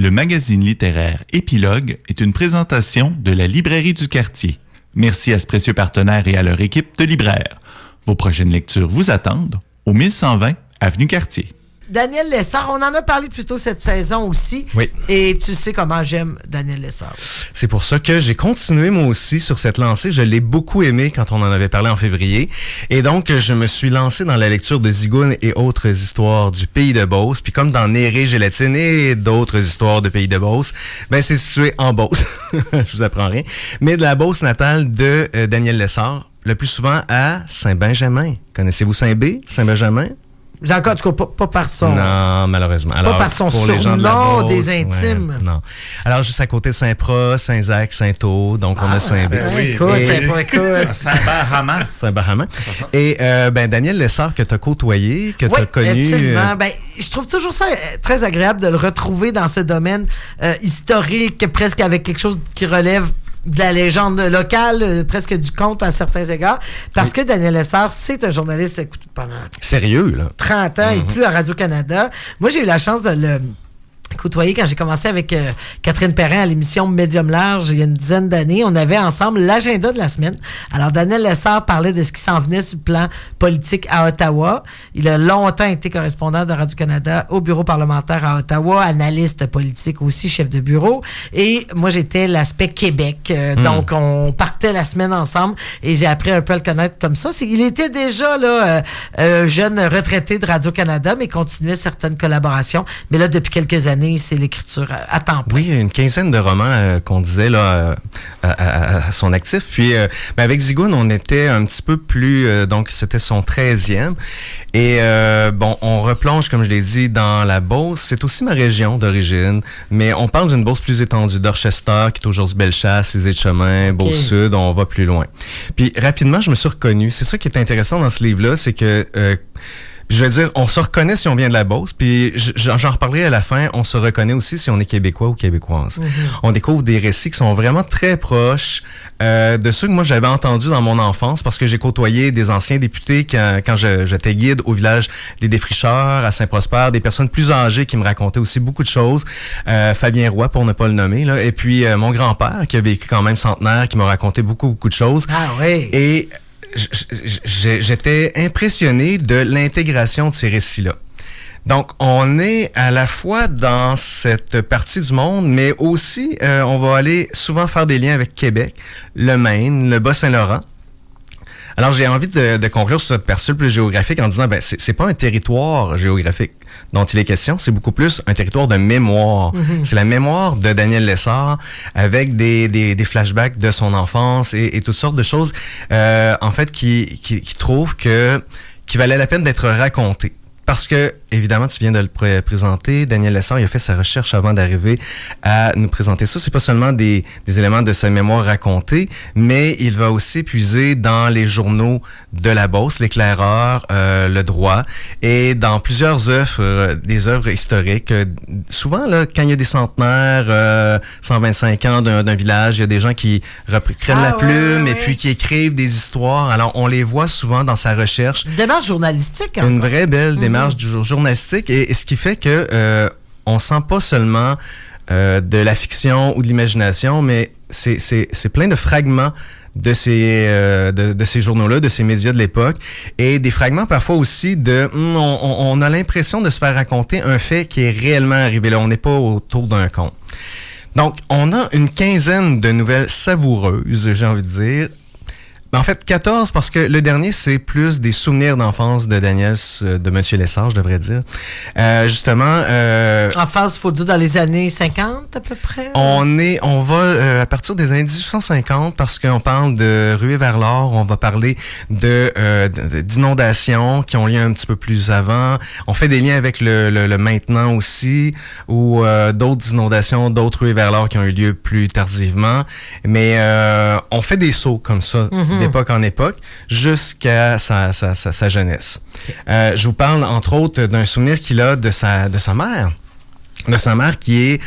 Le magazine littéraire Épilogue est une présentation de la Librairie du Quartier. Merci à ce précieux partenaire et à leur équipe de libraires. Vos prochaines lectures vous attendent au 1120 Avenue Cartier. Daniel Lessard, on en a parlé plus tôt cette saison aussi. Oui. Et tu sais comment j'aime Daniel Lessard. C'est pour ça que j'ai continué moi aussi sur cette lancée. Je l'ai beaucoup aimé quand on en avait parlé en février. Et donc, je me suis lancé dans la lecture de Zigoun et autres histoires du Pays de Beauce. Puis comme dans Néré, Gélatine et d'autres histoires de Pays de Beauce, ben c'est situé en Beauce. Je vous apprends rien. Mais de la Beauce natale de Daniel Lessard, le plus souvent à Saint-Benjamin. Connaissez-vous Saint-B, Saint-Benjamin? En tout cas, pas par son... Non, malheureusement. Alors, pas par son surnom des intimes. Ouais, non. Alors, juste à côté de Saint-Prost, Saint-Jacques, Saint-Aud, donc on a Saint-B. Écoute, Saint-Barhaman. Saint-Barhaman. Et Daniel Lessard que tu as côtoyé, que tu as connu... Absolument. Je trouve toujours ça très agréable de le retrouver dans ce domaine historique, presque avec quelque chose qui relève de la légende locale, presque du conte à certains égards, parce que Daniel Lessard, c'est un journaliste pendant sérieux, là. 30 ans et plus à Radio-Canada. Moi, j'ai eu la chance de le côtoyer quand j'ai commencé avec Catherine Perrin à l'émission Médium Large il y a une dizaine d'années. On avait ensemble l'agenda de la semaine. Alors, Daniel Lessard parlait de ce qui s'en venait sur le plan politique à Ottawa. Il a longtemps été correspondant de Radio-Canada au bureau parlementaire à Ottawa, analyste politique aussi, chef de bureau. Et moi, j'étais l'aspect Québec. Donc, on partait la semaine ensemble et j'ai appris un peu à le connaître comme ça. Il était déjà là jeune retraité de Radio-Canada, mais continuait certaines collaborations. Mais là, depuis quelques années, c'est l'écriture à temps plein. Oui, une quinzaine de romans qu'on disait là à son actif. Puis avec Zigoun, on était un petit peu plus... donc, c'était son 13e. Et on replonge, comme je l'ai dit, dans la Beauce. C'est aussi ma région d'origine, mais on parle d'une Beauce plus étendue, d'Orchester, qui est aujourd'hui Bellechasse, les Aides-Chemins, Beauce-Sud, on va plus loin. Puis rapidement, je me suis reconnu. C'est ça qui est intéressant dans ce livre-là, c'est que... je veux dire, on se reconnaît si on vient de la Beauce, puis j'en reparlerai à la fin, on se reconnaît aussi si on est québécois ou québécoise. On découvre des récits qui sont vraiment très proches de ceux que moi j'avais entendus dans mon enfance, parce que j'ai côtoyé des anciens députés quand j'étais guide au village des Défricheurs, à Saint-Prosper, des personnes plus âgées qui me racontaient aussi beaucoup de choses. Fabien Roy, pour ne pas le nommer, là, et puis mon grand-père, qui a vécu quand même centenaire, qui m'a raconté beaucoup de choses. Ah oui! Et j'étais impressionné de l'intégration de ces récits-là. Donc, on est à la fois dans cette partie du monde, mais aussi, on va aller souvent faire des liens avec Québec, le Maine, le Bas-Saint-Laurent. Alors, j'ai envie de conclure sur cette partie plus géographique en disant, c'est pas un territoire géographique dont il est question, c'est beaucoup plus un territoire de mémoire. C'est la mémoire de Daniel Lessard avec des flashbacks de son enfance et toutes sortes de choses, en fait, qui trouvent qu'il valait la peine d'être racontées. Parce que, évidemment, tu viens de le présenter, Daniel Lessard, il a fait sa recherche avant d'arriver à nous présenter ça. C'est pas seulement des éléments de sa mémoire racontée, mais il va aussi puiser dans les journaux de la Beauce, l'Éclaireur, le Droit, et dans plusieurs œuvres, des œuvres historiques. Souvent, là, quand il y a des centenaires, 125 ans d'un village, il y a des gens qui prennent la plume et puis qui écrivent des histoires. Alors, on les voit souvent dans sa recherche. Une démarche journalistique. Une vraie belle démarche journalistique, et ce qui fait que on sent pas seulement de la fiction ou de l'imagination, mais c'est plein de fragments de ces journaux-là, de ces médias de l'époque, et des fragments parfois aussi on a l'impression de se faire raconter un fait qui est réellement arrivé là. On n'est pas autour d'un conte. Donc, on a une quinzaine de nouvelles savoureuses, j'ai envie de dire. En fait, 14, parce que le dernier, c'est plus des souvenirs d'enfance de Daniel, de M. Lessard, je devrais dire. Justement... Enfance, il faut dire, dans les années 50, à peu près? On va à partir des années 1850, parce qu'on parle de ruée vers l'or, on va parler d'inondations qui ont lieu un petit peu plus avant. On fait des liens avec le maintenant aussi, ou d'autres inondations, d'autres ruées vers l'or qui ont eu lieu plus tardivement. Mais on fait des sauts comme ça, d'époque en époque, jusqu'à sa jeunesse. Je vous parle, entre autres, d'un souvenir qu'il a de sa mère. de sa mère qui est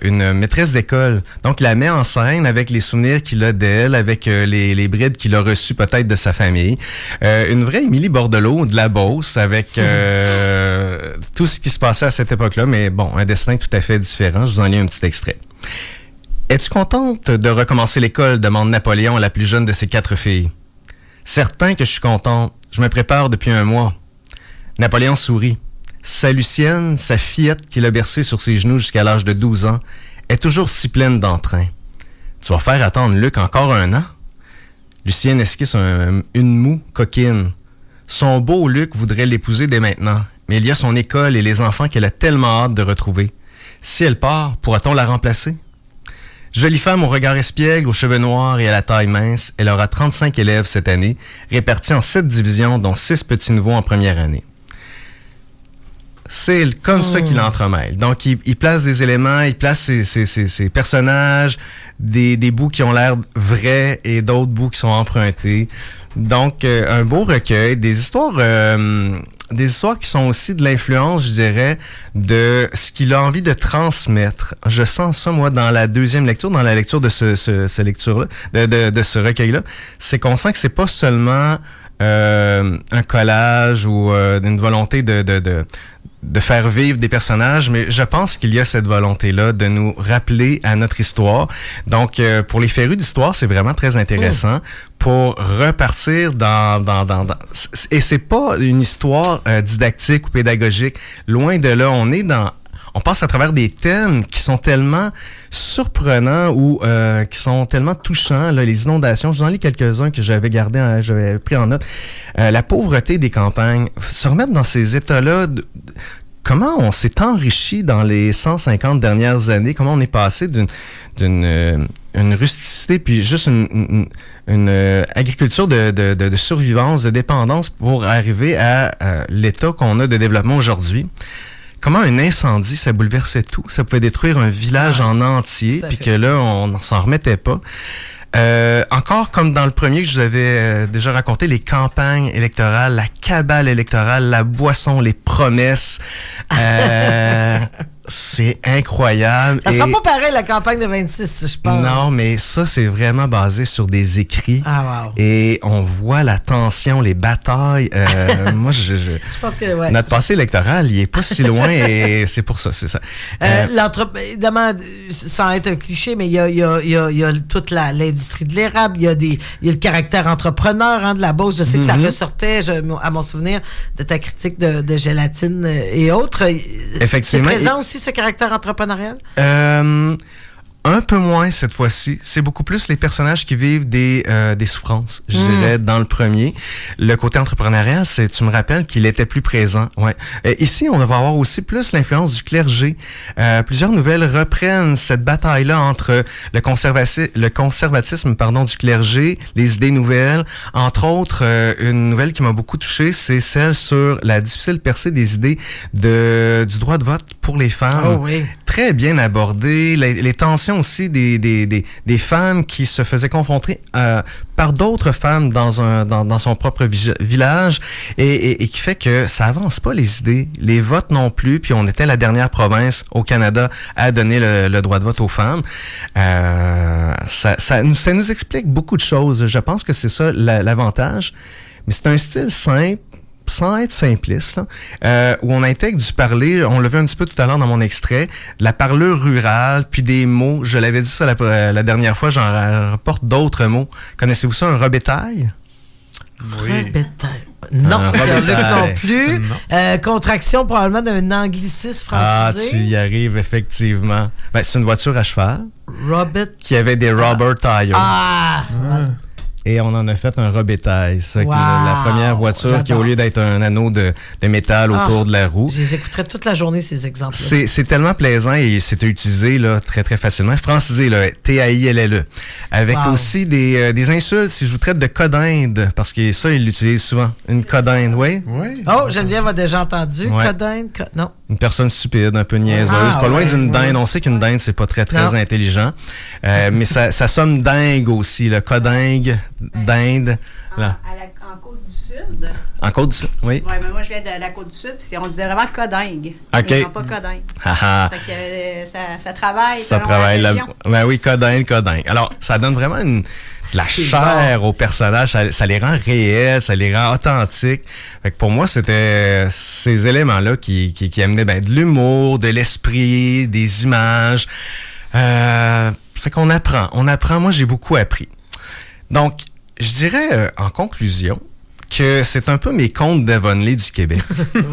une maîtresse d'école. Donc, il la met en scène avec les souvenirs qu'il a d'elle, avec les brides qu'il a reçues peut-être de sa famille. Une vraie Émilie Bordelot de la Beauce avec tout ce qui se passait à cette époque-là, mais bon, un destin tout à fait différent. Je vous en lis un petit extrait. « Es-tu contente de recommencer l'école? » demande Napoléon à la plus jeune de ses 4 filles. « Certain que je suis contente. Je me prépare depuis un mois. » Napoléon sourit. Sa Lucienne, sa fillette qu'il a bercée sur ses genoux jusqu'à l'âge de 12 ans, est toujours si pleine d'entrain. Tu vas faire attendre Luc encore 1 an? Lucienne esquisse une moue coquine. Son beau Luc voudrait l'épouser dès maintenant, mais il y a son école et les enfants qu'elle a tellement hâte de retrouver. Si elle part, pourra-t-on la remplacer? Jolie femme au regard espiègle, aux cheveux noirs et à la taille mince, elle aura 35 élèves cette année, répartis en 7 divisions, dont 6 petits nouveaux en première année. C'est comme ça qu'il entremêle. Donc, il place des éléments, il place ses personnages, des bouts qui ont l'air vrais et d'autres bouts qui sont empruntés. Donc, un beau recueil, des histoires qui sont aussi de l'influence, je dirais, de ce qu'il a envie de transmettre. Je sens ça, moi, dans la deuxième lecture, dans la lecture de ce lecture-là, de ce recueil-là. C'est qu'on sent que c'est pas seulement un collage ou une volonté de faire vivre des personnages, mais je pense qu'il y a cette volonté-là de nous rappeler à notre histoire. Donc, pour les férus d'histoire, c'est vraiment très intéressant pour repartir et c'est pas une histoire didactique ou pédagogique. Loin de là, on passe à travers des thèmes qui sont tellement surprenants ou qui sont tellement touchants. Là, les inondations, je vous en lis quelques-uns que j'avais pris en note. La pauvreté des campagnes, se remettre dans ces états-là, comment on s'est enrichi dans les 150 dernières années, comment on est passé d'une rusticité puis juste une agriculture de survivance, de dépendance pour arriver à l'état qu'on a de développement aujourd'hui. Comment un incendie, ça bouleversait tout. Ça pouvait détruire un village en entier, puis que là, on n'en s'en remettait pas. Encore comme dans le premier que je vous avais déjà raconté, les campagnes électorales, la cabale électorale, la boisson, les promesses. C'est incroyable. Ça sera pas pareil, la campagne de 26, je pense. Non, mais ça, c'est vraiment basé sur des écrits. Ah, wow. Et on voit la tension, les batailles. Moi, je pense que, ouais. Notre passé électoral, il est pas si loin et c'est pour ça, c'est ça. Évidemment, sans être un cliché, mais il y a toute l'industrie de l'érable, il y a le caractère entrepreneur de la Beauce. Je sais que ça ressortait, à mon souvenir, de ta critique de gélatine et autres. Effectivement. C'est présent aussi ce caractère entrepreneurial? Un peu moins cette fois-ci. C'est beaucoup plus les personnages qui vivent des souffrances, je dirais, dans le premier. Le côté entrepreneurial, tu me rappelles qu'il était plus présent. Ouais. Ici, on va avoir aussi plus l'influence du clergé. Plusieurs nouvelles reprennent cette bataille-là entre le conservatisme du clergé, les idées nouvelles. Entre autres, une nouvelle qui m'a beaucoup touché, c'est celle sur la difficile percée des idées du droit de vote pour les femmes. Oh oui. Très bien abordé. Les tensions aussi des femmes qui se faisaient confronter par d'autres femmes dans son propre village et qui fait que ça avance pas les idées, les votes non plus, puis on était la dernière province au Canada à donner le droit de vote aux femmes. Ça nous explique beaucoup de choses. Je pense que c'est ça l'avantage, mais c'est un style simple, sans être simpliste, là, où on intègre du parler, on l'a vu un petit peu tout à l'heure dans mon extrait, de la parlure rurale, puis des mots. Je l'avais dit ça la dernière fois, j'en rapporte d'autres mots. Connaissez-vous ça, un rebétail? Oui. Rebétail. Non, non plus. Non. Contraction probablement d'un anglicisme francisé. Ah, tu y arrives effectivement. Ben, c'est une voiture à cheval. Qui avait des rubber tires. Et on en a fait un rebétail. C'est la première voiture qui, au lieu d'être un anneau de métal autour de la roue. Je les écouterais toute la journée, ces exemples. C'est tellement plaisant et c'est utilisé là, très, très facilement. Francisé, là, T-A-I-L-L-E. Avec aussi des insultes. Si je vous traite de codinde, parce que ça, ils l'utilisent souvent. Une codinde, oui? Oh, Geneviève a déjà entendu. Ouais. Codinde, non. Une personne stupide, un peu niaiseuse. Pas loin d'une dinde. On sait qu'une dinde, c'est pas très, très intelligent. Mais ça sonne dingue aussi, le codingue. D'Inde. En en Côte-du-Sud. En Côte-du-Sud, oui. Oui, mais moi, je viens de la Côte-du-Sud, puis on disait vraiment codingue. OK. Et non pas codingue. Fait que ça travaille. Ça selon travaille la là. région. Ben oui, codingue. Alors, ça donne vraiment de la C'est chair aux personnages. Ça les rend réels, ça les rend authentiques. Fait que pour moi, c'était ces éléments-là qui amenaient de l'humour, de l'esprit, des images. Fait qu'on apprend. Moi, j'ai beaucoup appris. Donc, je dirais en conclusion que c'est un peu mes contes d'Avonlea du Québec.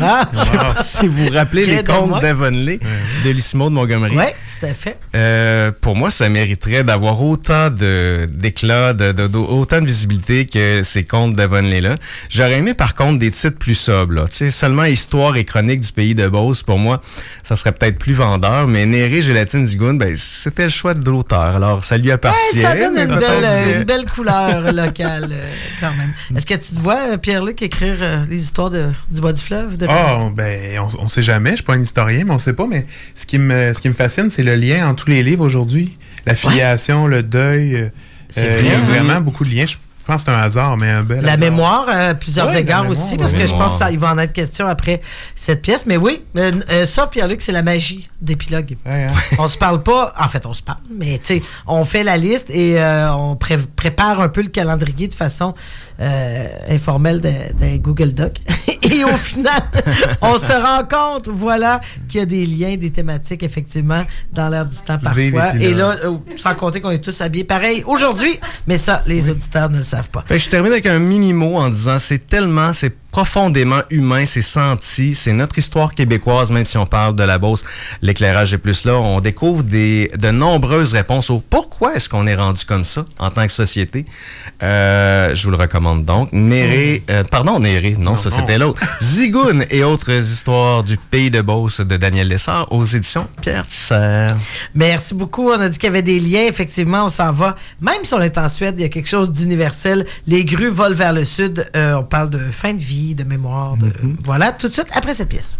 Ah, Je sais pas si vous vous rappelez les contes d'Avonlea de Lissimo de Montgomery. oui, tout à fait. Pour moi, ça mériterait d'avoir autant d'éclat, autant de visibilité que ces contes d'Avonlea-là. J'aurais aimé, par contre, des titres plus sobres. Là. Tu sais, seulement Histoire et chronique du pays de Beauce, pour moi, ça serait peut-être plus vendeur. Mais Néré, Gélatine, Zigoun, c'était le choix de l'auteur. Alors, ça lui appartient. Ouais, ça donne mais une belle couleur locale, quand même. Est-ce que tu te vois, Pierre-Luc, écrire les histoires du bas du fleuve? On sait jamais. Je suis pas un historien, mais on sait pas. Mais ce qui me fascine, c'est le lien entre tous les livres aujourd'hui. La filiation, le deuil. C'est Il y a vrai, vraiment beaucoup de liens. Je pense que c'est un hasard, mais un bel La hasard. mémoire, à plusieurs égards aussi, parce que je pense mémoire. qu'il va en être question après cette pièce. Mais oui, ça, Pierre-Luc, c'est la magie d'épilogue. Ouais, hein. On se parle pas, en fait, on se parle, mais tu sais, on fait la liste et on prépare un peu le calendrier de façon informelle d'un Google Doc. Et au final, on se rend compte, voilà, qu'il y a des liens, des thématiques, effectivement, dans l'air du temps Vive parfois. épilogue. Et là, sans compter qu'on est tous habillés pareil aujourd'hui, mais ça, les auditeurs ne le savent pas. Fait que je termine avec un mini-mot en disant c'est profondément humain, c'est senti, c'est notre histoire québécoise, même si on parle de la Beauce, l'éclairage est plus là. On découvre de nombreuses réponses au pourquoi est-ce qu'on est rendu comme ça en tant que société. Je vous le recommande donc. Néré, non, ça c'était l'autre. Zigoun et autres histoires du pays de Beauce de Daniel Lessard aux éditions Pierre Tisser. Merci beaucoup. On a dit qu'il y avait des liens. Effectivement, on s'en va. Même si on est en Suède, il y a quelque chose d'universel. Les grues volent vers le sud. On parle de fin de vie, de mémoire. Voilà, tout de suite après cette pièce.